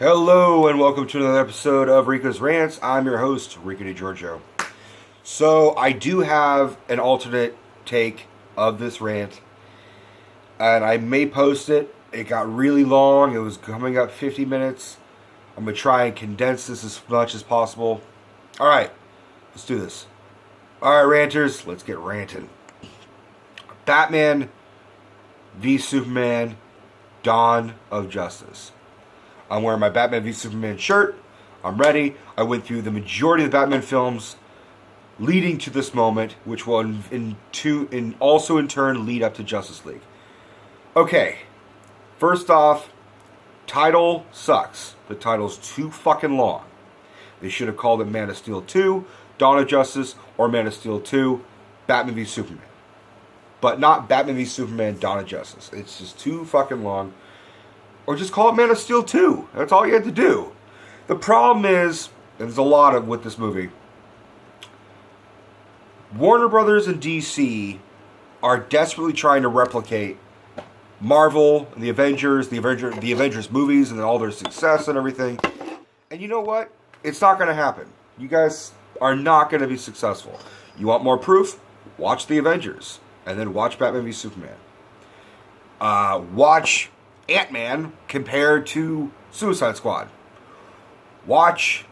Hello and welcome to another episode of Rico'S Rants. I'm your host, Rico DiGiorgio. So I do have an alternate take of this rant, and I may post it. It got really long. It was coming up 50 minutes. I'm going to try and condense this as much as possible. Alright, let's do this. Alright, ranters, let's get ranting. Batman v Superman, Dawn of Justice. I'm wearing my Batman v Superman shirt. I'm ready. I went through the majority of the Batman films leading to this moment, which will also in turn lead up to Justice League. Okay, first off, title sucks. The title's too fucking long. They should have called it Man of Steel 2, Dawn of Justice, or Man of Steel 2, Batman v Superman. But not Batman v Superman, Dawn of Justice. It's just too fucking long. Or just call it Man of Steel 2. That's all you had to do. The problem is, and there's a lot of with this movie, Warner Brothers and DC are desperately trying to replicate Marvel and the Avengers movies and all their success and everything. And you know what? It's not going to happen. You guys are not going to be successful. You want more proof? Watch the Avengers. And then watch Batman v Superman. Watch Ant-Man compared to Suicide Squad. Watch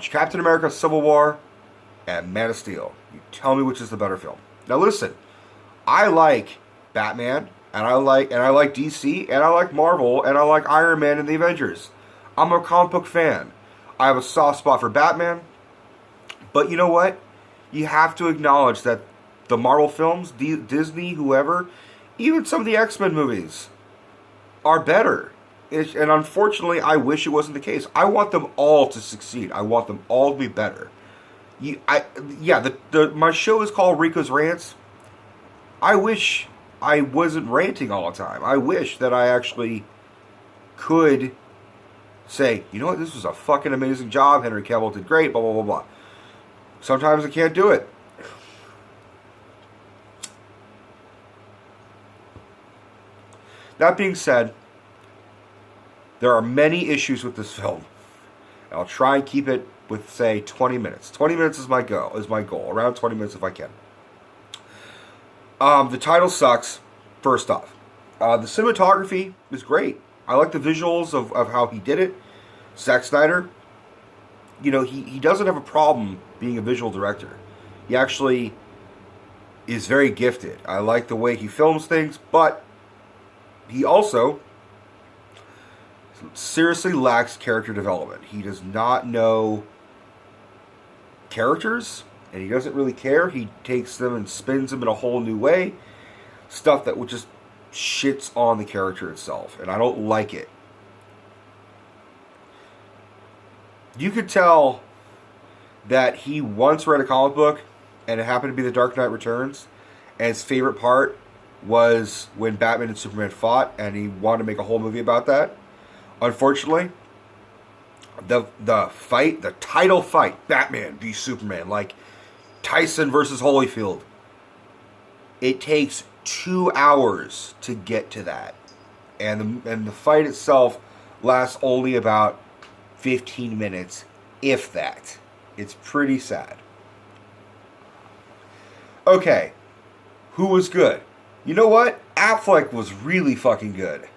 Captain America Civil War and Man of Steel. You tell me which is the better film. Now listen, I like Batman and I like DC and I like Marvel and I like Iron Man and the Avengers. I'm a comic book fan. I have a soft spot for Batman. But you know what? You have to acknowledge that the Marvel films, Disney, whoever, even some of the X-Men movies are better. And unfortunately, I wish it wasn't the case. I want them all to succeed. I want them all to be better. My show is called Rico's Rants. I wish I wasn't ranting all the time. I wish that I actually could say, you know what, this was a fucking amazing job. Henry Cavill did great, blah, blah, blah, blah. Sometimes I can't do it. That being said, there are many issues with this film. I'll try and keep it with, say, 20 minutes. 20 minutes is my goal. Around 20 minutes if I can. The title sucks, first off. The cinematography is great. I like the visuals of how he did it. Zack Snyder, he doesn't have a problem being a visual director. He actually is very gifted. I like the way he films things, but he also seriously lacks character development. He does not know characters, and he doesn't really care. He takes them and spins them in a whole new way. Stuff that just shits on the character itself, and I don't like it. You could tell that he once read a comic book, and it happened to be The Dark Knight Returns, and his favorite part was when Batman and Superman fought, and he wanted to make a whole movie about that. Unfortunately, the title fight, Batman v Superman, like Tyson versus Holyfield, it takes 2 hours to get to that, and the fight itself lasts only about 15 minutes, if that. It's pretty sad. Okay, who was good? You know what? Affleck was really fucking good.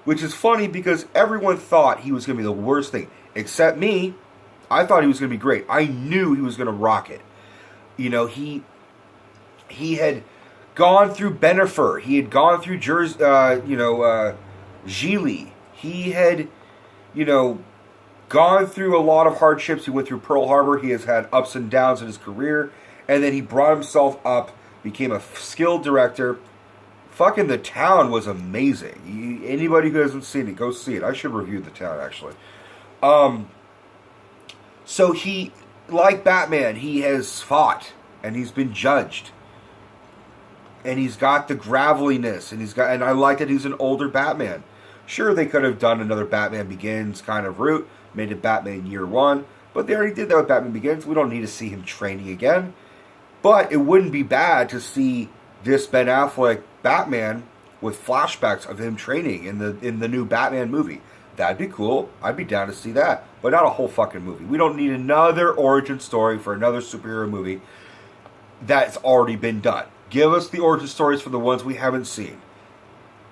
Which is funny because everyone thought he was going to be the worst thing. Except me. I thought he was going to be great. I knew he was going to rock it. He had gone through Bennifer. He had gone through Gigli. He had, gone through a lot of hardships. He went through Pearl Harbor. He has had ups and downs in his career. And then he brought himself up, became a skilled director. Fucking The Town was amazing. Anybody who hasn't seen it, go see it. I should review The Town, actually. So he, like Batman, he has fought, and he's been judged. And he's got the graveliness, and I like that he's an older Batman. Sure, they could have done another Batman Begins kind of route, made it Batman Year One, but they already did that with Batman Begins. We don't need to see him training again. But it wouldn't be bad to see this Ben Affleck Batman with flashbacks of him training in the new Batman movie. That'd be cool. I'd be down to see that. But not a whole fucking movie. We don't need another origin story for another superhero movie that's already been done. Give us the origin stories for the ones we haven't seen.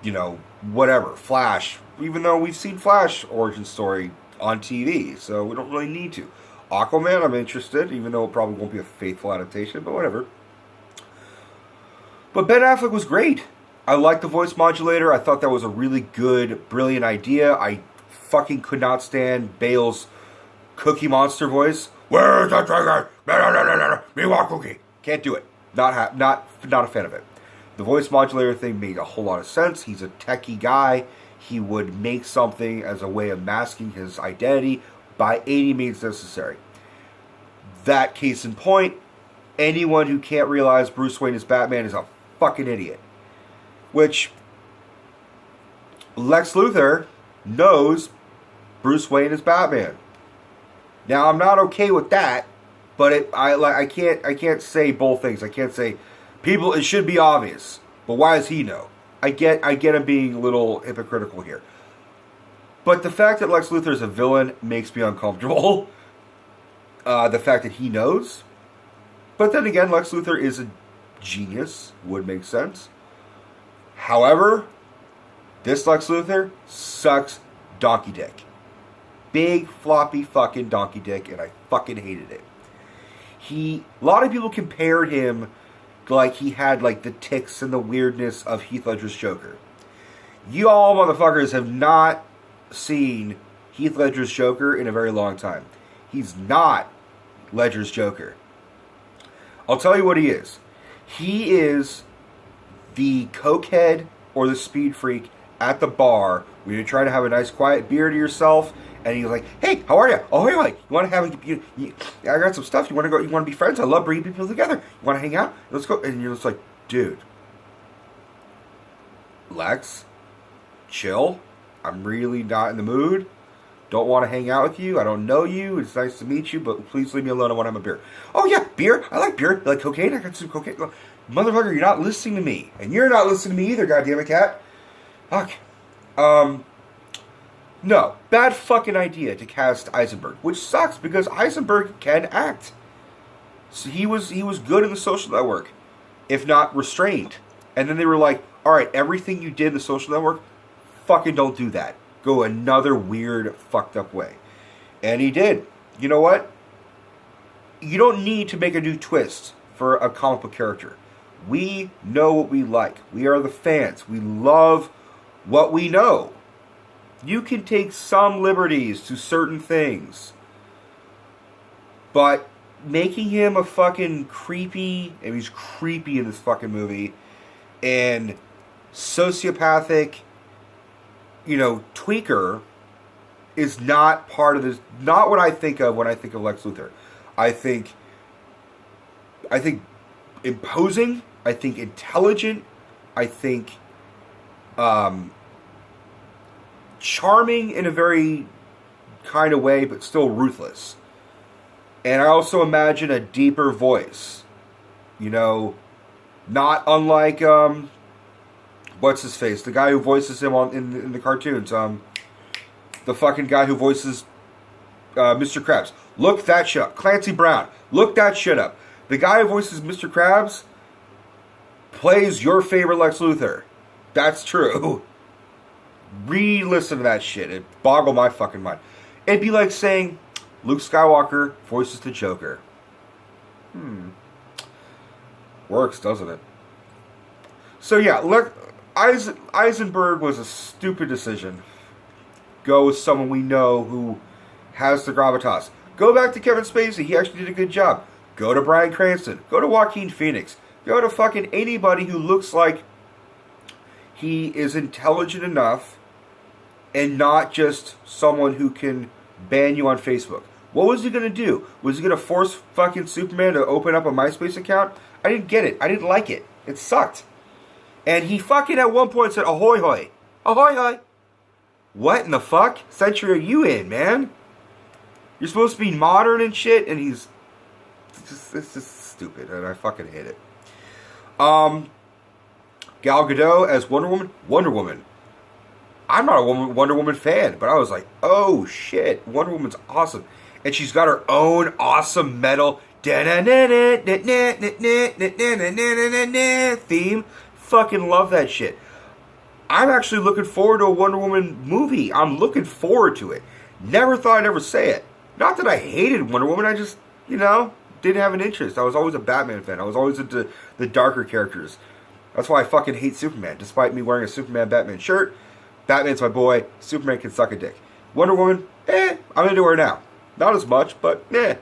You know, whatever. Flash. Even though we've seen Flash origin story on TV. So we don't really need to. Aquaman, I'm interested. Even though it probably won't be a faithful adaptation. But whatever. But Ben Affleck was great. I liked the voice modulator. I thought that was a really good, brilliant idea. I fucking could not stand Bale's Cookie Monster voice. Where's the trigger? Me want cookie. Can't do it. Not a fan of it. The voice modulator thing made a whole lot of sense. He's a techie guy. He would make something as a way of masking his identity by any means necessary. That case in point, anyone who can't realize Bruce Wayne is Batman is a fucking idiot. Which Lex Luthor knows Bruce Wayne is Batman. Now I'm not okay with that, but I can't say both things. I can't say people it should be obvious, but why does he know? I get him being a little hypocritical here. But the fact that Lex Luthor is a villain makes me uncomfortable. The fact that he knows. But then again, Lex Luthor is a genius. Would make sense. However, this Lex Luthor sucks donkey dick. Big, floppy fucking donkey dick, and I fucking hated it. A lot of people compared him like he had like the tics and the weirdness of Heath Ledger's Joker. You all motherfuckers have not seen Heath Ledger's Joker in a very long time. He's not Ledger's Joker. I'll tell you what he is. He is the cokehead or the speed freak at the bar when you're trying to have a nice quiet beer to yourself, and he's like, "Hey, how are you? Oh, hey, like, you want to have I got some stuff. You want to go? You want to be friends? I love bringing people together. You want to hang out? Let's go." And you're just like, "Dude, Lex, chill. I'm really not in the mood. Don't want to hang out with you. I don't know you. It's nice to meet you, but please leave me alone. I want to have a beer." "Oh yeah, beer. I like beer. You like cocaine? I got some cocaine." Motherfucker, you're not listening to me, and you're not listening to me either. Goddammit, cat. Fuck. No, bad fucking idea to cast Eisenberg, which sucks because Eisenberg can act. So he was good in The Social Network, if not restrained. And then they were like, "All right, everything you did in The Social Network, fucking don't do that. Go another weird, fucked up way." And he did. You know what? You don't need to make a new twist for a comic book character. We know what we like. We are the fans. We love what we know. You can take some liberties to certain things. But making him a fucking creepy, and he's creepy in this fucking movie, and sociopathic, tweaker is not part of this, not what I think of when I think of Lex Luthor. I think imposing, I think intelligent, I think charming in a very kind of way, but still ruthless. And I also imagine a deeper voice. Not unlike, what's his face? The guy who voices him in the cartoons. The fucking guy who voices Mr. Krabs. Look that shit up. Clancy Brown. Look that shit up. The guy who voices Mr. Krabs plays your favorite Lex Luthor. That's true. Re-listen to that shit. It boggled my fucking mind. It'd be like saying Luke Skywalker voices the Joker. Works, doesn't it? So yeah, Eisenberg was a stupid decision. Go with someone we know who has the gravitas. Go back to Kevin Spacey. He actually did a good job. Go to Bryan Cranston. Go to Joaquin Phoenix. Go to fucking anybody who looks like he is intelligent enough and not just someone who can ban you on Facebook. What was he going to do? Was he going to force fucking Superman to open up a MySpace account? I didn't get it. I didn't like it. It sucked. And he fucking at one point said, "Ahoy hoy. Ahoy hoy." What in the fuck century are you in, man? You're supposed to be modern and shit, and it's just stupid, and I fucking hate it. Gal Gadot as Wonder Woman. Wonder Woman. I'm not a Wonder Woman fan, but I was like, oh shit, Wonder Woman's awesome. And she's got her own awesome metal theme. Fucking love that shit. I'm actually looking forward to a Wonder Woman movie. I'm looking forward to it. Never thought I'd ever say it. Not that I hated Wonder Woman, I just, didn't have an interest. I was always a Batman fan. I was always into the darker characters. That's why I fucking hate Superman. Despite me wearing a Superman Batman shirt, Batman's my boy. Superman can suck a dick. Wonder Woman, I'm into her now. Not as much, but yeah,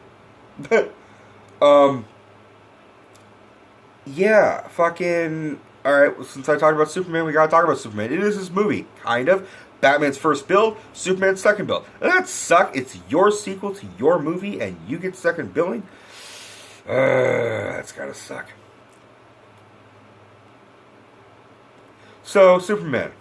fucking. Alright, since I talked about Superman, we gotta talk about Superman. It is his movie, kind of. Batman's first build, Superman's second build. And that sucks. It's your sequel to your movie, and you get second billing. That's gotta suck. So, Superman.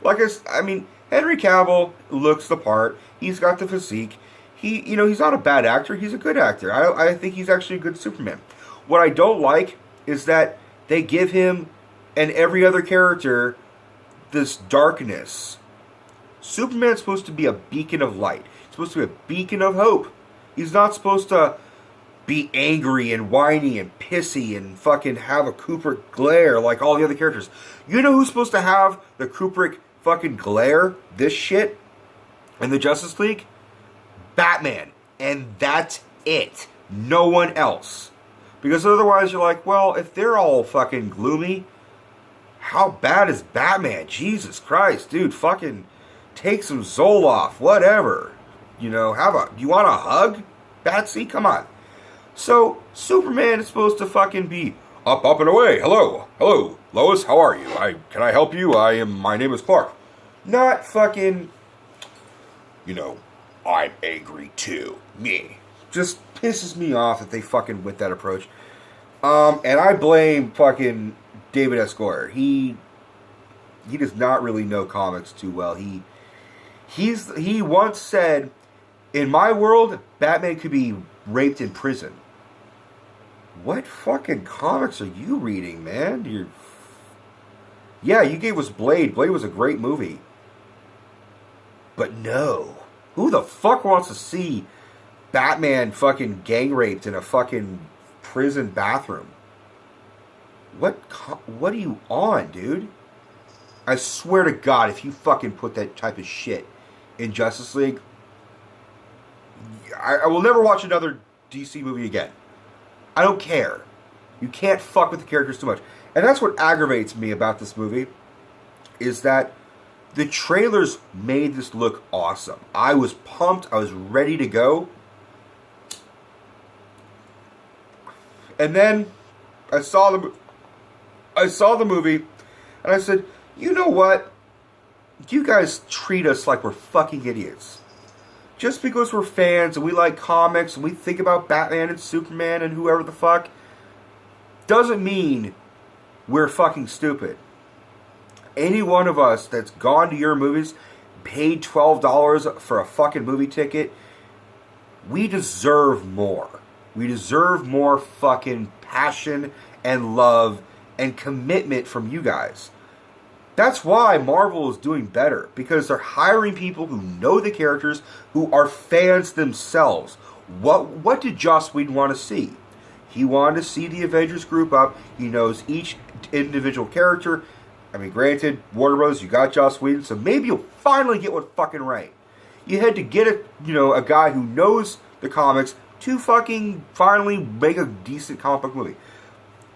Henry Cavill looks the part. He's got the physique. He's not a bad actor. He's a good actor. I think he's actually a good Superman. What I don't like is that they give him and every other character this darkness. Superman's supposed to be a beacon of light. He's supposed to be a beacon of hope. He's not supposed to be angry and whiny and pissy and fucking have a Kubrick glare like all the other characters. You know who's supposed to have the Kubrick fucking glare? This shit? In the Justice League? Batman. And that's it. No one else. Because otherwise you're like, well, if they're all fucking gloomy, how bad is Batman? Jesus Christ, dude, fucking take some Zoloft, whatever. Do you want a hug, Batsy? Come on. So, Superman is supposed to fucking be up and away. Hello, Lois, how are you? Can I help you? My name is Clark. Not fucking, I'm angry too. Me. Just pisses me off that they fucking with that approach. And I blame fucking David S. Goyer. He does not really know comics too well. He once said, in my world, Batman could be raped in prison. What fucking comics are you reading, man? You gave us Blade. Blade was a great movie. But no. Who the fuck wants to see Batman fucking gang raped in a fucking prison bathroom? What are you on, dude? I swear to God, if you fucking put that type of shit in Justice League, I will never watch another DC movie again. I don't care. You can't fuck with the characters too much. And that's what aggravates me about this movie, is that the trailers made this look awesome. I was pumped. I was ready to go. And then I saw the movie, and I said, you know what? You guys treat us like we're fucking idiots. Just because we're fans and we like comics and we think about Batman and Superman and whoever the fuck, doesn't mean we're fucking stupid. Any one of us that's gone to your movies, paid $12 for a fucking movie ticket, we deserve more. We deserve more fucking passion and love and commitment from you guys. That's why Marvel is doing better, because they're hiring people who know the characters, who are fans themselves. What did Joss Whedon want to see? He wanted to see the Avengers group up. He knows each individual character. I mean, granted, Warner Bros., you got Joss Whedon, so maybe you'll finally get one fucking right. You had to get a guy who knows the comics to fucking finally make a decent comic book movie.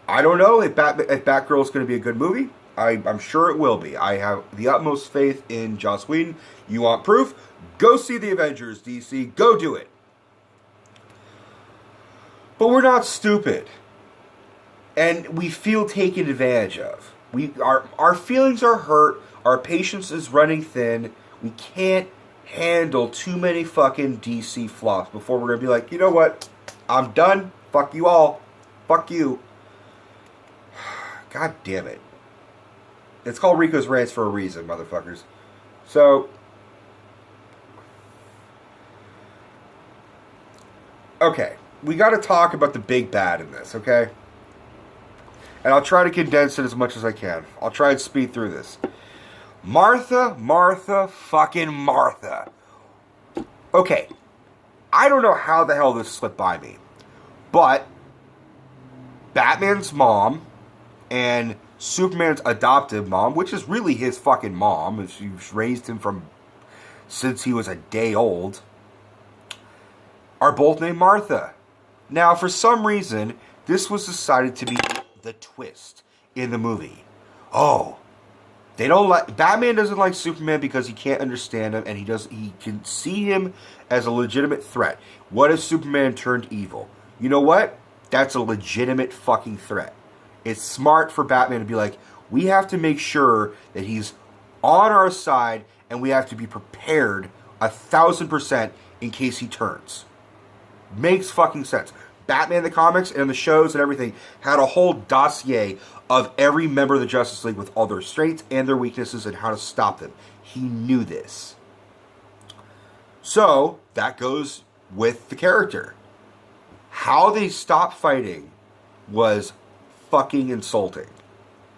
I don't know if Batgirl is going to be a good movie. I'm sure it will be. I have the utmost faith in Joss Whedon. You want proof? Go see the Avengers, DC. Go do it. But we're not stupid. And we feel taken advantage of. Our feelings are hurt. Our patience is running thin. We can't handle too many fucking DC flops before we're going to be like, you know what? I'm done. Fuck you all. Fuck you. God damn it. It's called Rico's Rants for a reason, motherfuckers. So, okay. We got to talk about the big bad in this, okay? And I'll try to condense it as much as I can. I'll try and speed through this. Martha, fucking Martha. Okay, I don't know how the hell this slipped by me, but Batman's mom and Superman's adoptive mom, which is really his fucking mom, she's raised him from since he was a day old, are both named Martha. Now, for some reason, this was decided to be the twist in the movie. Oh, Batman doesn't like Superman because he can't understand him, and he can see him as a legitimate threat. What if Superman turned evil? You know what? That's a legitimate fucking threat. It's smart for Batman to be like, we have to make sure that he's on our side, and we have to be prepared 1,000% in case he turns. Makes fucking sense. Batman the comics and the shows and everything had a whole dossier of every member of the Justice League with all their strengths and their weaknesses and how to stop them. He knew this. So, that goes with the character. How they stopped fighting was fucking insulting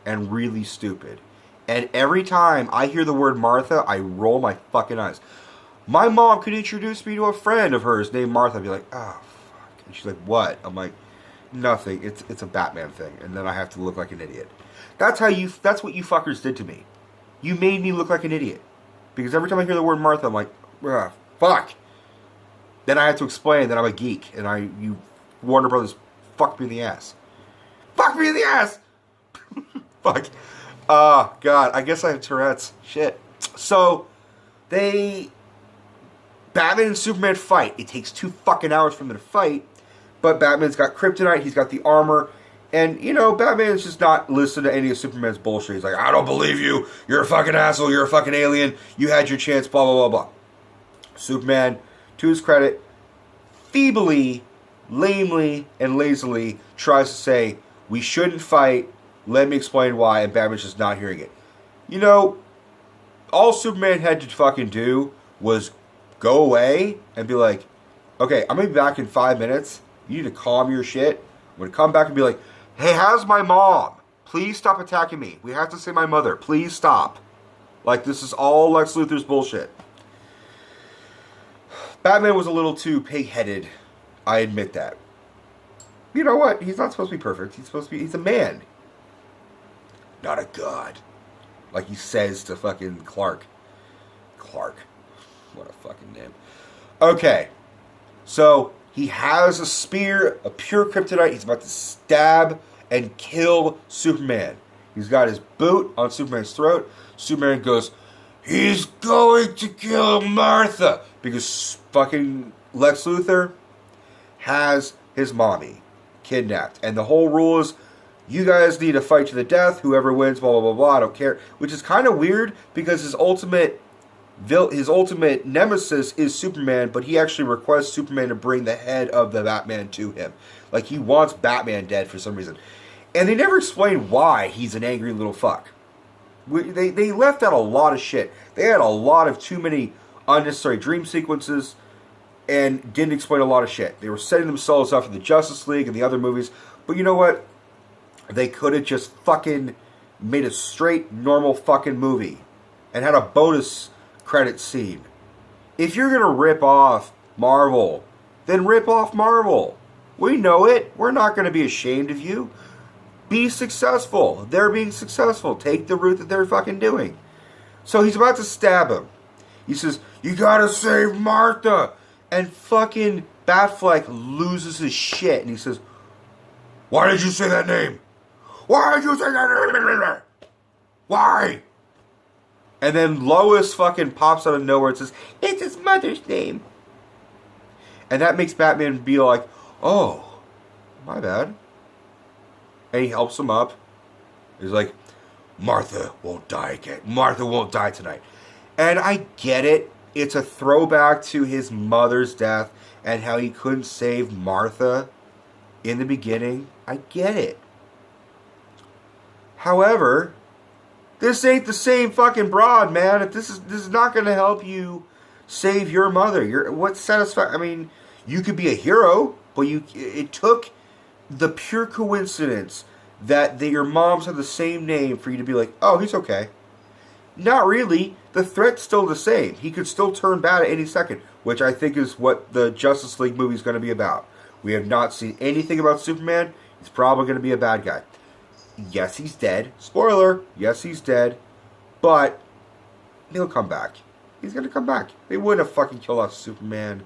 and really stupid. And every time I hear the word Martha, I roll my fucking eyes. My mom could introduce me to a friend of hers named Martha. I'd be like, oh, fuck. And she's like, what? I'm like, nothing. It's a Batman thing. And then I have to look like an idiot. That's what you fuckers did to me. You made me look like an idiot. Because every time I hear the word Martha, I'm like, fuck. Then I have to explain that I'm a geek. And you Warner Brothers fucked me in the ass. Fuck me in the ass! Fuck. Oh, God. I guess I have Tourette's. Shit. So, Batman and Superman fight. It takes 2 fucking hours for them to fight. But Batman's got kryptonite. He's got the armor. And, Batman's just not listening to any of Superman's bullshit. He's like, I don't believe you. You're a fucking asshole. You're a fucking alien. You had your chance. Blah, blah, blah, blah. Superman, to his credit, feebly, lamely, and lazily tries to say, we shouldn't fight. Let me explain why. And Batman's just not hearing it. All Superman had to fucking do was go away and be like, okay, I'm going to be back in 5 minutes. You need to calm your shit. I'm going to come back and be like, hey, how's my mom? Please stop attacking me. We have to say my mother. Please stop. Like, this is all Lex Luthor's bullshit. Batman was a little too pig-headed. I admit that. You know what? He's not supposed to be perfect. He's a man. Not a god. Like he says to fucking Clark. Clark. What a fucking name. Okay. So, he has a spear, a pure kryptonite. He's about to stab and kill Superman. He's got his boot on Superman's throat. Superman goes, he's going to kill Martha. Because fucking Lex Luthor has his mommy kidnapped. And the whole rule is, you guys need to fight to the death. Whoever wins, blah, blah, blah, blah. I don't care. Which is kind of weird because his ultimate nemesis is Superman, but he actually requests Superman to bring the head of the Batman to him. Like, he wants Batman dead for some reason. And they never explain why he's an angry little fuck. They left out a lot of shit. They had a lot of too many unnecessary dream sequences and didn't explain a lot of shit. They were setting themselves up for the Justice League and the other movies. But you know what? They could have just fucking made a straight, normal fucking movie and had a bonus credit scene. If you're going to rip off Marvel, then rip off Marvel. We know it. We're not going to be ashamed of you. Be successful. They're being successful. Take the route that they're fucking doing. So he's about to stab him. He says, you gotta save Martha. And fucking Batfleck loses his shit. And he says, why did you say that name? Why did you say that name? Why? And then Lois fucking pops out of nowhere and says, it's his mother's name. And that makes Batman be like, oh, my bad. And he helps him up. He's like, Martha won't die again. Martha won't die tonight. And I get it. It's a throwback to his mother's death and how he couldn't save Martha in the beginning. I get it. However, this ain't the same fucking broad, man. If this is not going to help you save your mother. What's satisfying? I mean, you could be a hero, but it took the pure coincidence that your moms have the same name for you to be like, oh, he's okay. Not really. The threat's still the same. He could still turn bad at any second, which I think is what the Justice League movie is going to be about. We have not seen anything about Superman. He's probably going to be a bad guy. Yes, he's dead. Spoiler. Yes, he's dead. But he'll come back. He's going to come back. They wouldn't have fucking killed off Superman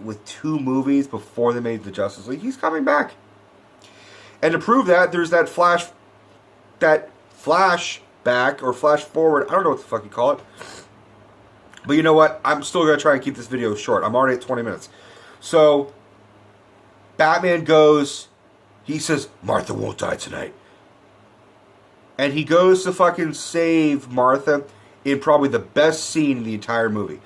with 2 movies before they made the Justice League. He's coming back. And to prove that, there's that flashback or flash forward. I don't know what the fuck you call it. But you know what? I'm still going to try and keep this video short. I'm already at 20 minutes. So, Batman goes, he says, Martha won't die tonight. And he goes to fucking save Martha in probably the best scene in the entire movie.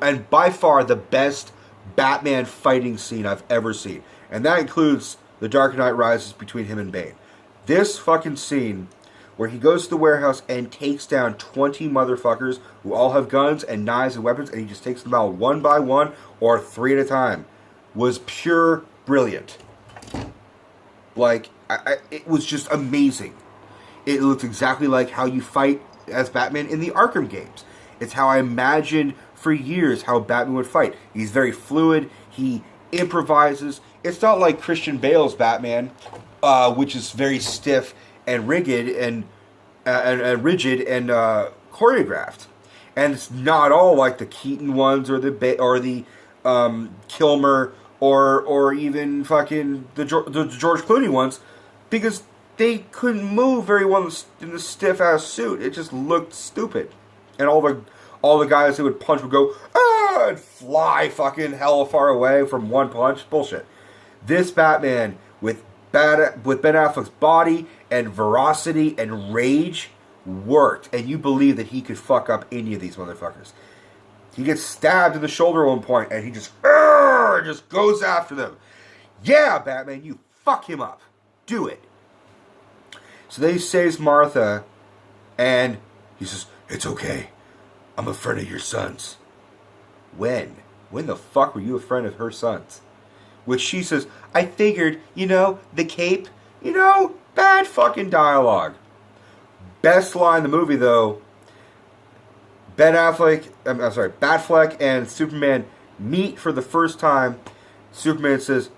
And by far the best Batman fighting scene I've ever seen. And that includes The Dark Knight Rises between him and Bane. This fucking scene where he goes to the warehouse and takes down 20 motherfuckers who all have guns and knives and weapons, and he just takes them out one by one or 3 at a time, was pure brilliant. Like, it was just amazing. It looked exactly like how you fight as Batman in the Arkham games. It's how I imagined for years how Batman would fight. He's very fluid. He improvises. It's not like Christian Bale's Batman, which is very stiff and rigid and choreographed. And it's not all like the Keaton ones or the Kilmer or even fucking the George Clooney ones, because they couldn't move very well in the stiff ass suit. It just looked stupid. And all the guys who would punch would go, ah, and fly fucking hella far away from one punch. Bullshit. This Batman with Ben Affleck's body and veracity and rage worked, and you believe that he could fuck up any of these motherfuckers. He gets stabbed in the shoulder at one point, and he just goes after them. Yeah, Batman, you fuck him up. Do it. So then he saves Martha, and he says, it's okay. I'm a friend of your son's. When? When the fuck were you a friend of her son's? Which she says, I figured, the cape, bad fucking dialogue. Best line in the movie, though, Batfleck and Superman meet for the first time. Superman says,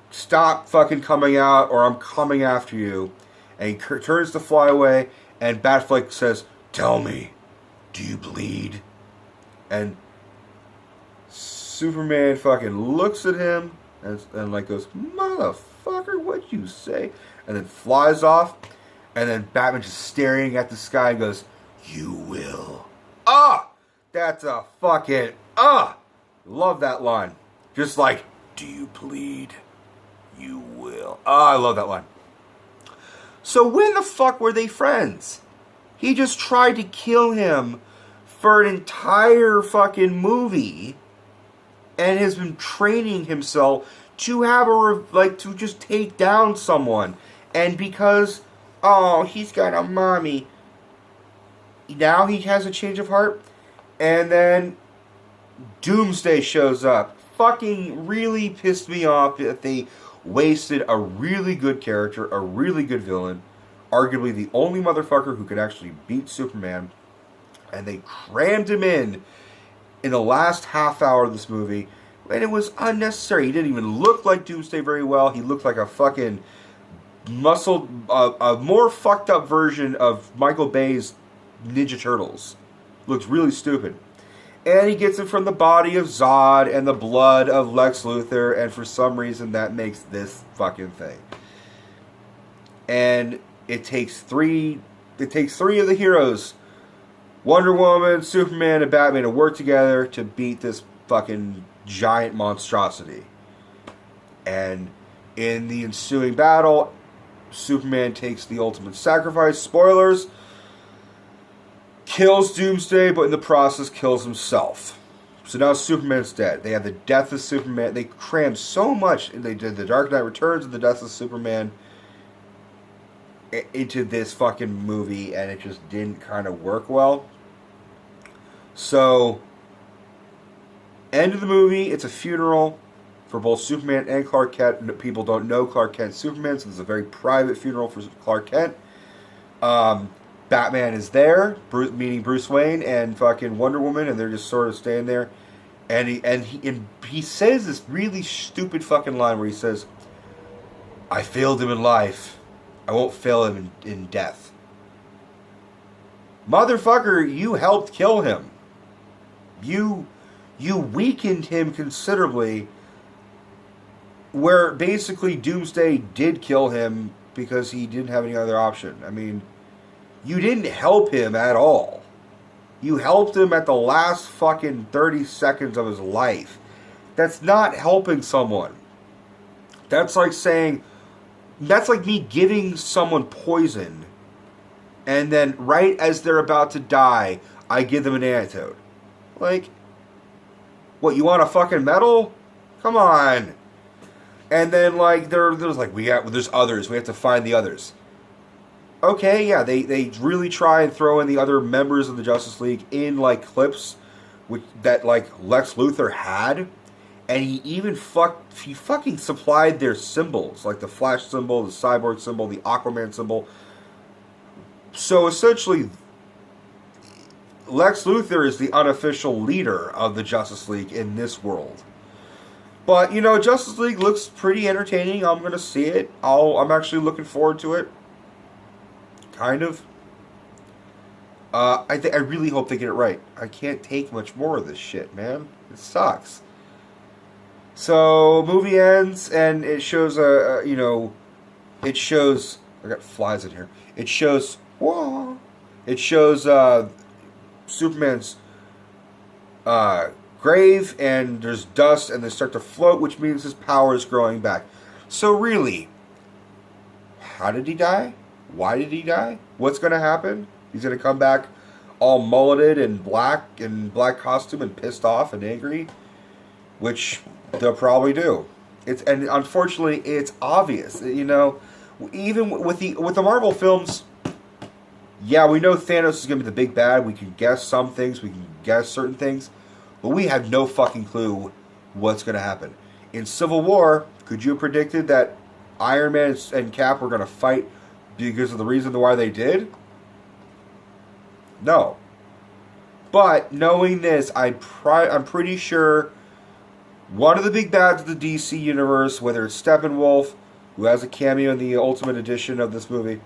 stop fucking coming out or I'm coming after you. And he turns to fly away, and Batfleck says, tell me, do you bleed? And Superman fucking looks at him and like goes, motherfucker, what'd you say? And then flies off, and then Batman just staring at the sky and goes, you will. That's a fucking, love that line. Just like, do you bleed? You will. I love that line. So when the fuck were they friends? He just tried to kill him for an entire fucking movie and has been training himself to have to just take down someone. And because, he's got a mommy, now he has a change of heart. And then Doomsday shows up. Fucking really pissed me off that they wasted a really good character, a really good villain, arguably the only motherfucker who could actually beat Superman, and they crammed him in the last half hour of this movie, and it was unnecessary. He didn't even look like Doomsday very well. He looked like a fucking muscled, a more fucked up version of Michael Bay's Ninja Turtles. Looks really stupid. And he gets it from the body of Zod and the blood of Lex Luthor, and for some reason that makes this fucking thing. And it takes three of the heroes, Wonder Woman, Superman, and Batman, to work together to beat this fucking giant monstrosity. And in the ensuing battle, Superman takes the ultimate sacrifice. Spoilers. Kills Doomsday, but in the process kills himself. So now Superman's dead. They have the death of Superman. They crammed so much. They did the Dark Knight Returns and the death of Superman into this fucking movie, and it just didn't kind of work well. So, end of the movie, it's a funeral. for both Superman and Clark Kent. People don't know Clark Kent's Superman, so it's a very private funeral for Clark Kent. Batman is there, meeting Bruce Wayne and fucking Wonder Woman, and they're just sort of standing there. And he says this really stupid fucking line where he says, "I failed him in life. I won't fail him in death." Motherfucker, you helped kill him. You weakened him considerably, where basically Doomsday did kill him because he didn't have any other option. I mean, you didn't help him at all. You helped him at the last fucking 30 seconds of his life. That's not helping someone. That's like me giving someone poison, and then right as they're about to die, I give them an antidote. Like, what, you want a fucking medal? Come on. And then, like, there's others. We have to find the others. Okay, yeah, they really try and throw in the other members of the Justice League in, like, clips that, like, Lex Luthor had. And he even fucking supplied their symbols, like the Flash symbol, the Cyborg symbol, the Aquaman symbol. So, essentially, Lex Luthor is the unofficial leader of the Justice League in this world. But, you know, Justice League looks pretty entertaining. I'm going to see it. I'm actually looking forward to it. Kind of. I really hope they get it right. I can't take much more of this shit, man. It sucks. So, movie ends, and it shows it shows, I got flies in here. It shows Superman's grave, and there's dust, and they start to float, which means his power is growing back. So really, how did he die? Why did he die? What's going to happen? He's going to come back all mulleted and black costume and pissed off and angry, which they'll probably do. And unfortunately, it's obvious. You know, even with the Marvel films, yeah, we know Thanos is going to be the big bad. We can guess some things. We can guess certain things. But we have no fucking clue what's going to happen. In Civil War, could you have predicted that Iron Man and Cap were going to fight because of the reason why they did? No. But knowing this, I'm pretty sure one of the big bads of the DC universe, whether it's Steppenwolf, who has a cameo in the Ultimate Edition of this movie,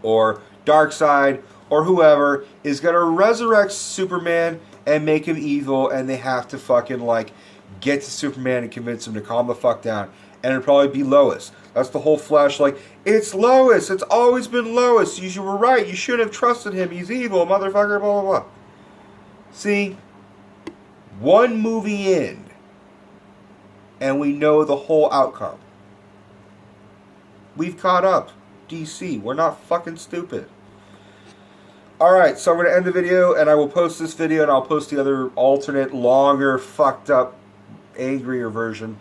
or Darkseid, or whoever, is going to resurrect Superman and make him evil, and they have to fucking, like, get to Superman and convince him to calm the fuck down. And it'll probably be Lois. That's the whole Flash, like, it's Lois, it's always been Lois, you were right, you should have trusted him, he's evil, motherfucker, blah, blah, blah. See, one movie in, and we know the whole outcome. We've caught up. DC, we're not fucking stupid. Alright, so I'm going to end the video, and I will post this video, and I'll post the other alternate, longer, fucked up, angrier version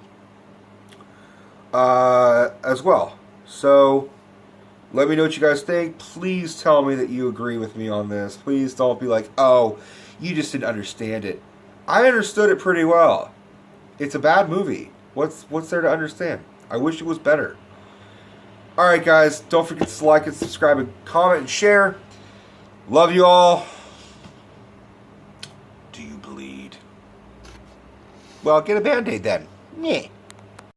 as well. So, let me know what you guys think. Please tell me that you agree with me on this. Please don't be like, oh, you just didn't understand it. I understood it pretty well. It's a bad movie. What's there to understand? I wish it was better. Alright guys, don't forget to like and subscribe and comment and share. Love you all. Do you bleed? Well, get a Band-Aid then. Yeah.